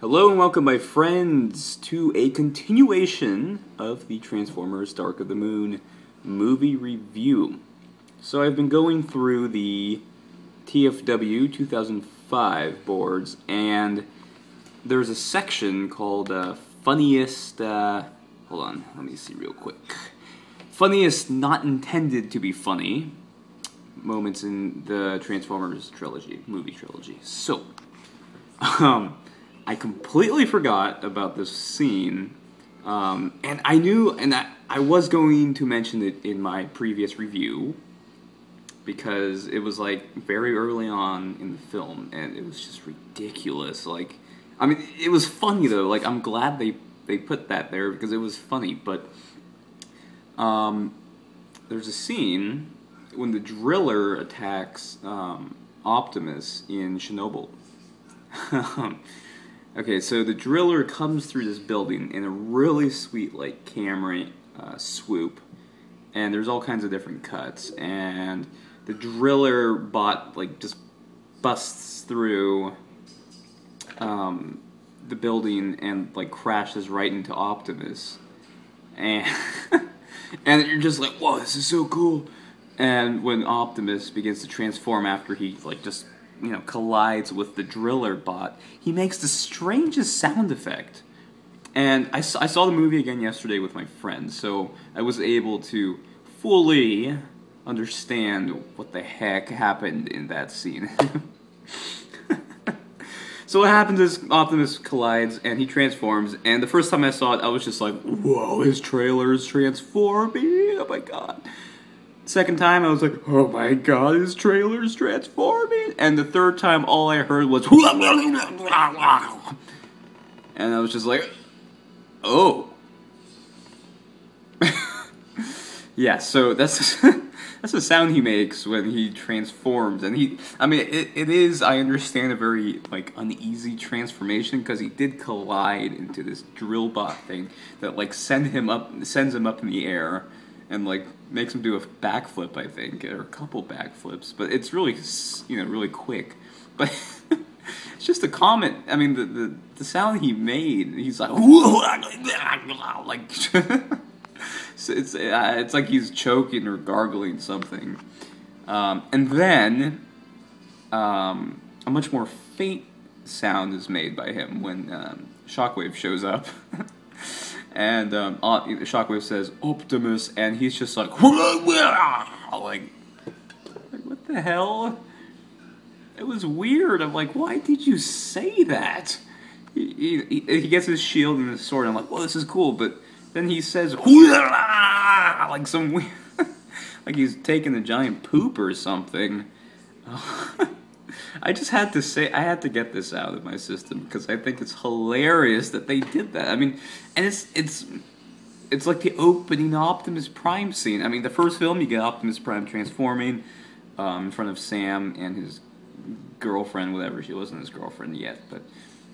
Hello and welcome, my friends, to a continuation of the Transformers Dark of the Moon movie review. So I've been going through the TFW 2005 boards, and there's a section called Funniest, hold on, let me see real quick. Funniest not intended to be funny moments in the Transformers trilogy, movie trilogy. So, I completely forgot about this scene, and I knew, and I was going to mention it in my previous review, because it was, like, very early on in the film, and it was just ridiculous. Like, I mean, it was funny, though. Like, I'm glad they put that there, because it was funny, but, there's a scene when the driller attacks, Optimus in Chernobyl. Okay, so the driller comes through this building in a really sweet, like, camera swoop, and there's all kinds of different cuts, and the driller bot, like, just busts through the building and, like, crashes right into Optimus, and and you're just like, whoa, this is so cool. And when Optimus begins to transform after he, like, just, you know, collides with the driller bot, he makes the strangest sound effect. And I saw the movie again yesterday with my friends, so I was able to fully understand what the heck happened in that scene. So what happens is Optimus collides and he transforms, and the first time I saw it, I was just like, whoa, his trailer's transforming, oh my god. Second time, I was like, oh my god, his trailer's transforming. And the third time, all I heard was, and I was just like, oh. Yeah, so that's the sound he makes when he transforms. And I mean, it is, I understand, a very, like, uneasy transformation, because he did collide into this drill bot thing that, like, sends him up in the air, and, like, makes him do a backflip, I think, or a couple backflips. But it's really, you know, really quick. But it's just a comment. I mean, the sound he made, he's like, like, it's like he's choking or gargling something. And then, a much more faint sound is made by him when Shockwave shows up. And Shockwave says, Optimus, and he's just like, like, what the hell? It was weird. I'm like, why did you say that? He gets his shield and his sword, and I'm like, well, this is cool, but then he says, like some weird, like he's taking a giant poop or something. I just had to say, I had to get this out of my system, because I think it's hilarious that they did that. I mean, and it's like the opening Optimus Prime scene. I mean, the first film, you get Optimus Prime transforming in front of Sam and his girlfriend, whatever, she wasn't his girlfriend yet, but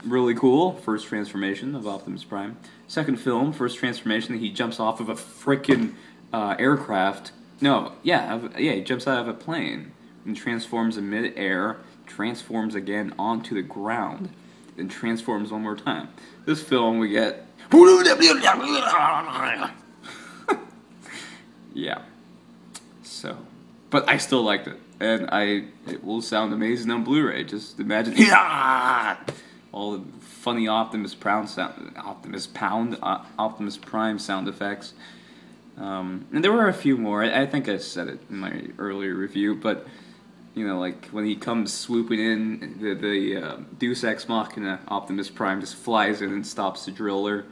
really cool, first transformation of Optimus Prime. Second film, first transformation, he jumps off of a frickin' aircraft. No, yeah, he jumps out of a plane and transforms in mid-air, transforms again onto the ground, then transforms one more time. This film, we get... Yeah. So, but I still liked it, and it will sound amazing on Blu-ray. Just imagine all the funny Optimus Prime sound effects. And there were a few more. I think I said it in my earlier review, but you know, like when he comes swooping in, the Deus Ex Machina Optimus Prime just flies in and stops the driller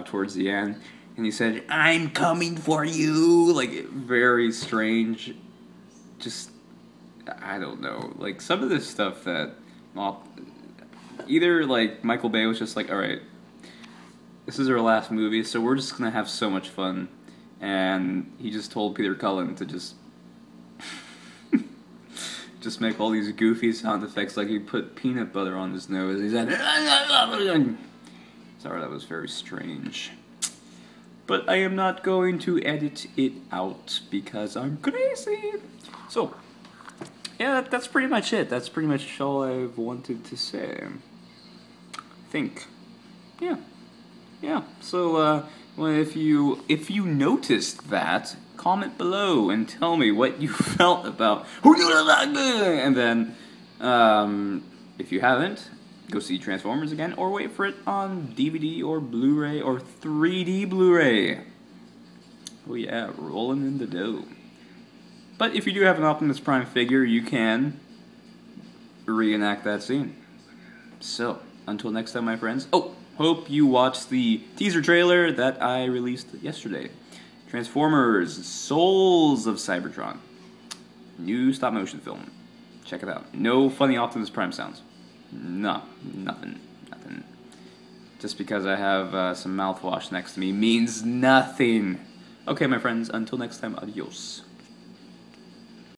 towards the end, and he said, "I'm coming for you." Like, very strange. Just, I don't know. Like, some of this stuff that either, like, Michael Bay was just like, alright, this is our last movie, so we're just gonna have so much fun, and he just told Peter Cullen to just make all these goofy sound effects, like he put peanut butter on his nose. He said, sorry, that was very strange. But I am not going to edit it out, because I'm crazy. So, yeah, that's pretty much it. That's pretty much all I've wanted to say. think. Yeah. Yeah. So, well, if you noticed that, comment below and tell me what you felt about. And then, if you haven't, go see Transformers again, or wait for it on DVD or Blu-ray or 3D Blu-ray. Oh yeah, rolling in the dough. But if you do have an Optimus Prime figure, you can reenact that scene. So, until next time, my friends. Oh, hope you watched the teaser trailer that I released yesterday. Transformers: Souls of Cybertron. New stop-motion film. Check it out. No funny Optimus Prime sounds. No, nothing. Just because I have some mouthwash next to me means nothing. Okay, my friends, until next time, adios.